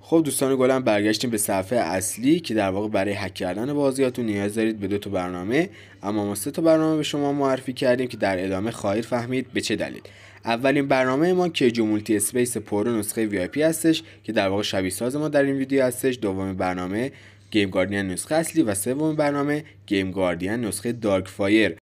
خب دوستان گلم، برگشتیم به صفحه اصلی که در واقع برای هک کردن بازیاتون نیاز دارید به 2 برنامه، اما ما 3 برنامه به شما معرفی کردیم که در ادامه خواهید فهمید به چه دلیل. اولین برنامه ما کیجو مولتی اسپیس پرو نسخه وی آی پی هستش که در واقع شبیه ساز ما در این ویدیو هستش. دومین برنامه گیم گاردین نسخه اصلی و سومین برنامه گیم گاردین نسخه دارک فایر.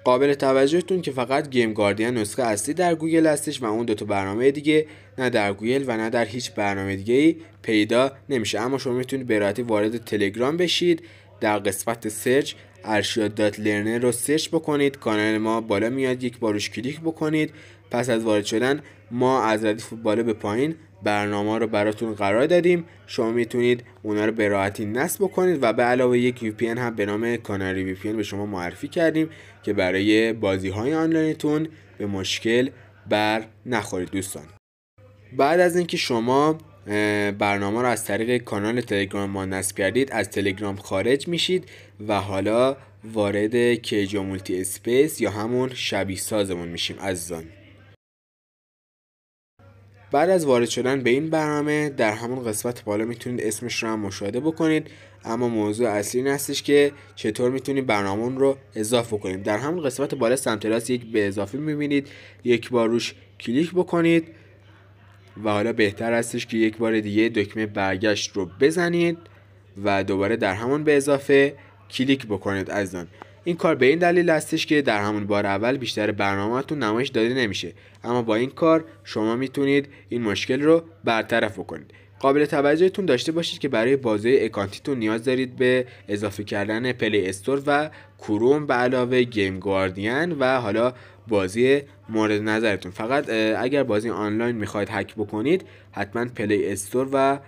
قابل توجهتون که فقط گیم گاردین نسخه اصلی در گوگل هستش و اون 2 برنامه دیگه نه در گوگل و نه در هیچ برنامه دیگه پیدا نمیشه. اما شما میتونید به راحتی وارد تلگرام بشید، در قسمت سرچ ارشاد.لرنر رو سرچ بکنید، کانال ما بالا میاد، یک بار روش کلیک بکنید. پس از وارد شدن ما از ردیف بالا به پایین برنامه رو براتون قرار دادیم، شما میتونید اونا رو به راحتی نصب بکنید و به علاوه یک وی پی ان هم به نام کاناری وی پی ان به شما معرفی کردیم که برای بازی های آنلاینتون به مشکل بر نخورید. دوستان بعد از اینکه شما برنامه رو از طریق کانال تلگرام ما نصب کردید، از تلگرام خارج میشید و حالا وارد کیجو مولتی اسپیس یا همون شبیه سازمون میشیم عزیزان. بعد از وارد شدن به این برنامه در همون قسمت بالا میتونید اسمش رو هم مشاهده بکنید، اما موضوع اصلی این هستش که چطور میتونید برنامه رو اضافه کنید. در همون قسمت بالا سمت راست یک به اضافه میبینید، یک بار روش کلیک بکنید و حالا بهتر هستش که یک بار دیگه دکمه برگشت رو بزنید و دوباره در همون به اضافه کلیک بکنید عزیزان. این کار به این دلیل هستش که در همون بار اول بیشتر برنامه‌تون نمایش داده نمیشه، اما با این کار شما میتونید این مشکل رو برطرف بکنید. قابل توجهتون داشته باشید که برای بازی اکانتیتون نیاز دارید به اضافه کردن پلی استور و کروم به علاوه گیم گاردین و حالا بازی مورد نظرتون. فقط اگر بازی آنلاین میخواید هک بکنید حتما پلی استور و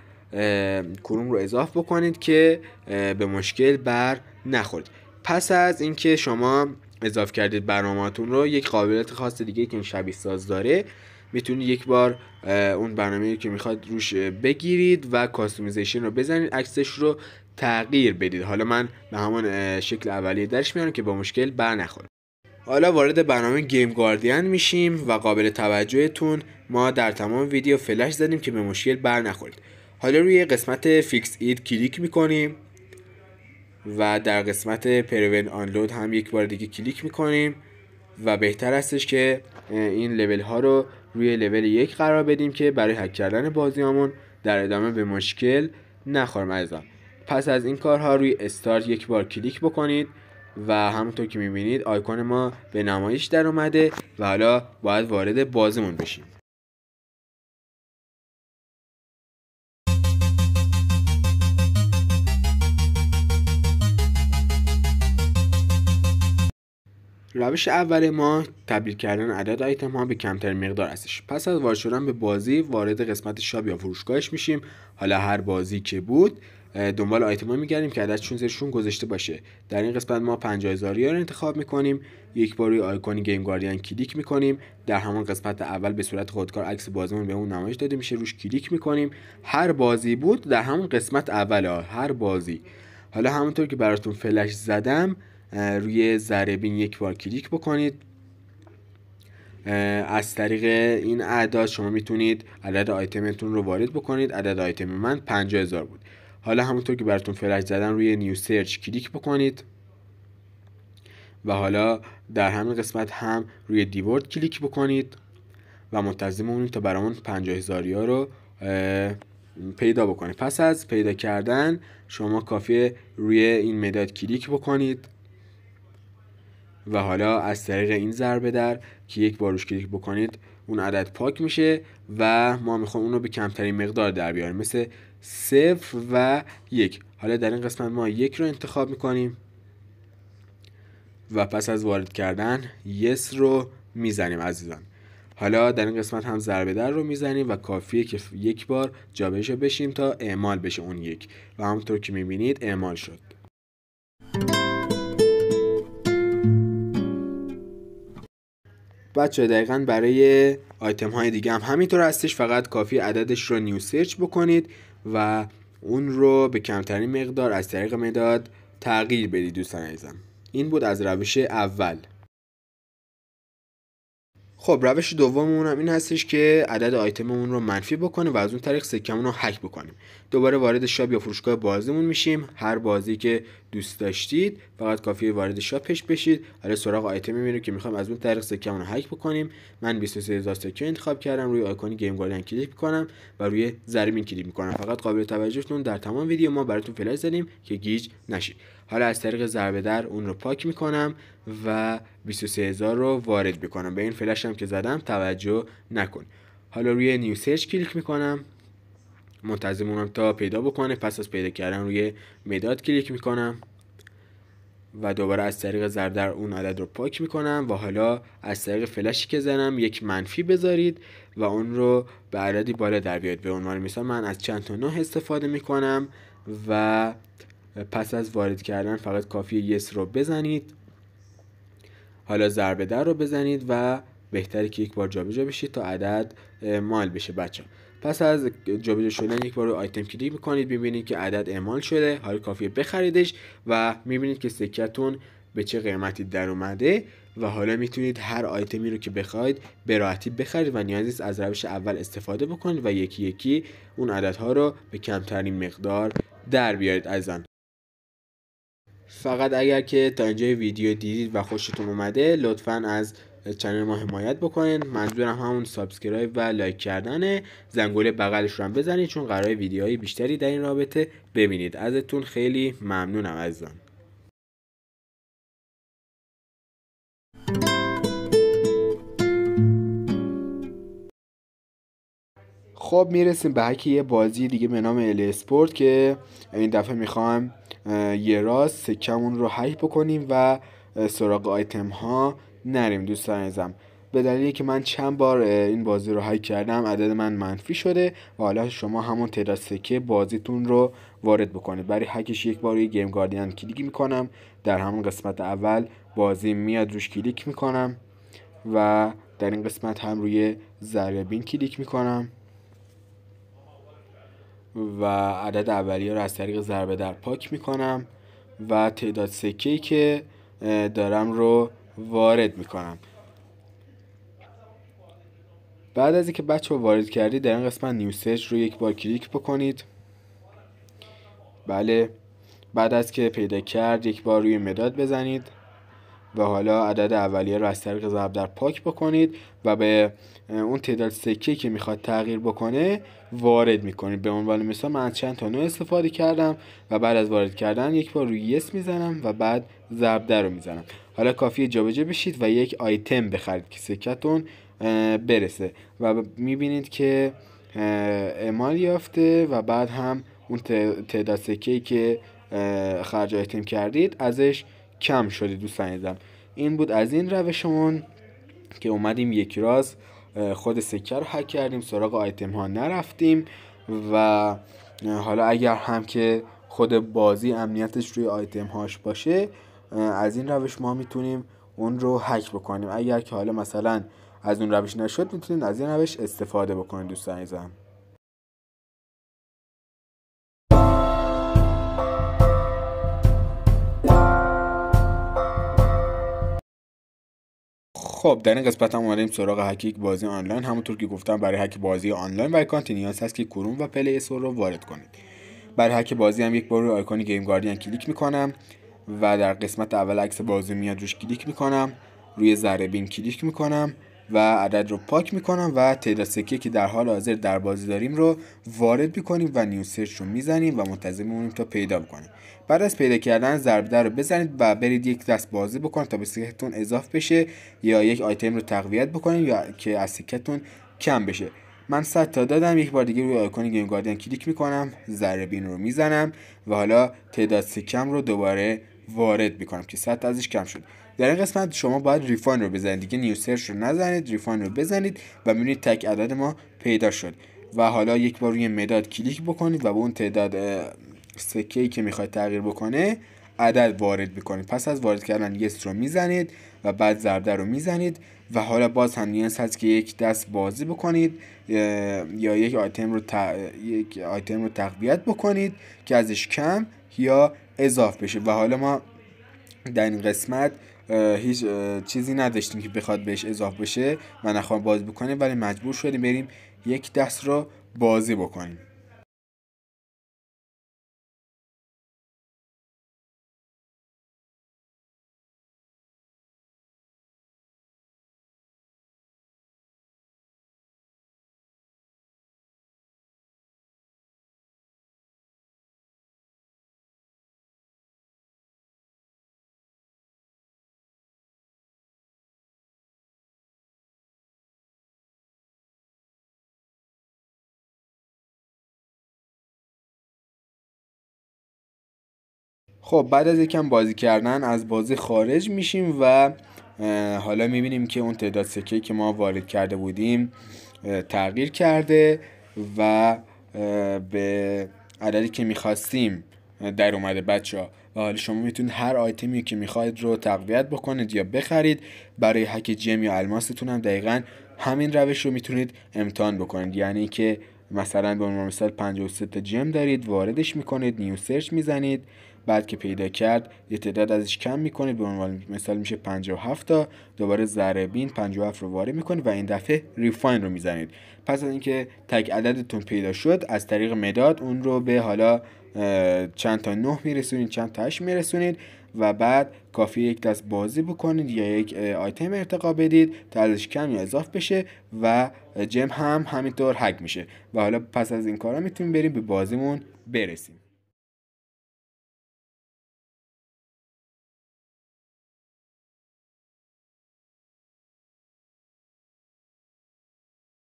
کروم رو اضافه بکنید که به مشکل بر نخورید. پس از اینکه شما اضافه کردید برنامه‌تون رو، یک قابلیت خاص دیگه که این شبیه ساز داره، میتونید یک بار اون برنامه‌ای که میخواد روش بگیرید و کاستومیزیشن رو بزنید، عکسش رو تغییر بدید. حالا من به همون شکل اولیه درش میارم که با مشکل بر نخوره. حالا وارد برنامه گیم گاردین میشیم و قابل توجهتون ما در تمام ویدیو فلش زدیم که به مشکل بر نخورید. حالا روی قسمت فیکس اید کلیک میکنیم و در قسمت پریون آنلود هم یک بار دیگه کلیک میکنیم و بهتر هستش که این لول ها رو روی لول 1 قرار بدیم که برای هک کردن بازیامون در ادامه به مشکل نخوریم عزیزان. پس از این کارها روی استارت یک بار کلیک بکنید و همونطور که میبینید آیکون ما به نمایش در اومده و حالا باید وارد بازیمون بشیم. روش اول ما تبدیل کردن عدد آیتم ها به کمترین مقدار هستش. پس از وارد شدن به بازی وارد قسمت شاپ یا فروشگاهش میشیم. حالا هر بازی که بود دنبال آیتم ها میگردیم که عددشون زیرشون گذاشته باشه. در این قسمت ما 50000 رو انتخاب میکنیم، یک بار روی آیکون گیم گاردین کلیک میکنیم، در همون قسمت اول به صورت خودکار عکس بازیمون بهمون نمایش داده میشه، روش کلیک میکنیم. هر بازی بود در همون قسمت اول هر بازی. حالا همونطور که براتون فلش زدم روی ذره بین یک بار کلیک بکنید. از طریق این اعداد شما میتونید عدد آیتمتون رو وارد بکنید. عدد آیتم من 50000 بود. حالا همونطور که براتون فلش زدم روی نیو سرچ کلیک بکنید و حالا در همین قسمت هم روی دیورد کلیک بکنید و منتظر بمونید تا برامون 50000 رو پیدا بکنید. پس از پیدا کردن شما کافیه روی این مداد کلیک بکنید و حالا از طریق این ضربه در که یک بار روش کلیک بکنید اون عدد پاک میشه و ما میخوایم اون رو به کمترین مقدار در بیاریم، مثل 0 و 1. حالا در این قسمت ما 1 رو انتخاب میکنیم و پس از وارد کردن yes رو میزنیم عزیزان. حالا در این قسمت هم ضربه در رو میزنیم و کافیه که یک بار جابجا بشیم تا اعمال بشه اون 1 و همونطور که میبینید اعمال شد. بچه دقیقاً برای آیتم های دیگه هم همینطور هستش، فقط کافی عددش رو نیو سرچ بکنید و اون رو به کمترین مقدار از طریق مداد تغییر بدید دوستان عزیزم. این بود از روش اول. خب روش دوممون هم این هستش که عدد آیتممون رو منفی بکنیم و از اون طریق سکمون رو هک بکنیم. دوباره وارد شاپ یا فروشگاه بازیمون میشیم. هر بازی که دوست داشتید فقط کافیه وارد شاپش بشید. حالا سراغ آیتمی میریم که میخوام از اون طریق سکمون رو هک بکنیم. من 23000 سکه انتخاب کردم، روی آیکون گیم گاردین کلیک میکنم و روی ضربین کلیک میکنم. فقط قابل توجهتون در تمام ویدیو ما براتون فلش زدیم که گیج نشید. حالا از طریق ضربه در اون رو پاک میکنم و 23000 رو وارد میکنم. به این فلش هم که زدم توجه نکن. حالا روی نیو سرچ کلیک میکنم، منتظر میمونم تا پیدا بکنه. پس از پیدا کردن روی مداد کلیک میکنم و دوباره از طریق ضرب در اون عدد رو پاک میکنم و حالا از طریق فلشی که زدم یک منفی بذارید و اون رو به عددی بالا در بیارید. به عنوان مثال من از چند تا 9 استفاده میکنم و پس از وارد کردن فقط کافیه یس رو بزنید. حالا ضرب در رو بزنید و بهتره که یک بار جابجا بشید تا عدد اعمال بشه بچه. پس از جابجا شدن یک بار روی آیتم کلیک میکنید، میبینید که عدد اعمال شده. حالا کافیه بخریدش و میبینید که سکتون به چه قیمتی در اومده و حالا میتونید هر آیتمی رو که بخواید به راحتی بخرید و نیازی نیست از روش اول استفاده بکنید و یکی یکی اون عددها رو به کمترین مقدار در بیارید. عزیزان فقط اگر که تا اینجای ویدیو دیدید و خوشتون اومده لطفاً از چنل ما حمایت بکنید. منظورم همون سابسکرایب و لایک کردنه. زنگوله بغلش رو هم بزنید چون قراره ویدیوهای بیشتری در این رابطه ببینید. ازتون خیلی ممنونم عزیزان. خب میرسیم به هک یه بازی دیگه به نام ال اسپورت که این دفعه میخوام یه راست سکمون رو هک بکنیم و سراغ آیتم ها نریم. دوستان عزیزم به دلیلی که من چند بار این بازی رو هک کردم عدد من منفی شده و حالا شما همون تعداد سکه بازیتون رو وارد بکنید. برای هکش یک بار روی گیم گاردین کلیک میکنم، در همون قسمت اول بازی میاد روش کلیک میکنم و در این قسمت هم روی ضربین کلیک میکنم و عدد اولیه رو از طریق ضربه در پاک میکنم و تعداد سکه‌ای که دارم رو وارد میکنم. بعد از اینکه بچه رو وارد کردید در این قسمت نیو سرچ رو یک بار کلیک بکنید. بله بعد از که پیدا کرد یک بار روی مداد بزنید و حالا عدد اولیه رو از طریق ضرب در پاک بکنید و به اون تعداد سکه که میخواد تغییر بکنه وارد میکنید. به عنوان مثال من از چند تا 9 استفاده کردم و بعد از وارد کردن یک بار روی یس میزنم و بعد ضرب در رو میزنم. حالا کافیه جابجا بشید و یک آیتم بخرید که سکتون برسه و میبینید که اعمال یافته و بعد هم اون تعداد سکه‌ای که خرج آیتم کردید ازش کم شده. دوستان عزیزم این بود از این روشمون که اومدیم یک راست خود سکه رو هک کردیم، سراغ آیتم ها نرفتیم و حالا اگر هم که خود بازی امنیتش روی آیتم هاش باشه از این روش ما میتونیم اون رو هک بکنیم. اگر که حالا مثلا از اون روش نشد میتونید از این روش استفاده بکنید. دوستان عزیزم خب در این قسمت هم اومدیم سراغ هک یک بازی آنلاین. همونطور که گفتم برای هک بازی آنلاین و اکانت نیاز هست که کروم و پلی استور رو وارد کنید. برای هک بازی هم یک بار روی آیکون گیم گاردین کلیک میکنم و در قسمت اول عکس بازی میاد روش کلیک میکنم، روی ضربین کلیک میکنم و عدد رو پاک میکنم و تعداد سکه که در حال حاضر در بازی داریم رو وارد میکنیم و نیو سرچ رو میزنیم و منتظر میمونیم تا پیدا بکنیم. بعد از پیدا کردن ضرب در رو بزنید و برید یک دست بازی بکنید تا به سکتون اضافه بشه یا یک آیتم رو تقویت بکنید یا که از سکتون کم بشه. من 100 تا دادم. یک بار دیگه روی آیکون گیم گاردین کلیک میکنم، ضربین رو میزنم و حالا تعداد سکم رو دوباره وارد میکنم که 100 تا ازش کم شد. در این قسمت شما باید ریفاین رو بزنید، دیگه نیو سرچ رو نزنید، ریفاین رو بزنید و میبینید تک عدد ما پیدا شد و حالا یک بار روی مداد کلیک بکنید و به اون تعداد سکه‌ای که میخواید تغییر بکنه عدد وارد میکنید. پس از وارد کردن یس رو میزنید و بعد ضرب رو میزنید و حالا باز هم نیاز هست که یک دست بازی بکنید یا یک آیتم رو تقویت بکنید که ازش کم یا اضافه بشه و حالا ما در این قسمت هیچ چیزی نداشتیم که بخواد بهش اضافه بشه و نخواهم بازی بکنیم، ولی مجبور شدیم بریم یک دست رو بازی بکنیم. خب بعد از یکم بازی کردن از بازی خارج میشیم و حالا میبینیم که اون تعداد سکه که ما وارد کرده بودیم تغییر کرده و به عددی که میخواستیم در اومده بچه‌ها. و حالا شما میتونید هر آیتمی که میخواید رو تقویت بکنید یا بخرید. برای هک جم یا الماستون هم دقیقاً همین روش رو میتونید امتحان بکنید، یعنی که مثلا به عنوان مثال 53 تا جم دارید، واردش میکنید، نیو سرچ میزنید، بعد که پیدا کرد یه تعداد ازش کم میکنید، به عنوان مثال میشه 57 تا، دوباره ذره بین 57 رو وارد میکنید و این دفعه ریفاین رو میزنید. پس از اینکه تگ عددتون پیدا شد، از طریق مداد اون رو به حالا چند تا 9 میرسونید، چند تا 8 میرسونید و بعد کافی یک دست بازی بکنید یا یک آیتم ارتقا بدید تا ازش کم یا اضافه بشه و جم هم همینطور هک میشه. و حالا پس از این کارا میتونیم بریم به بازیمون برسیم.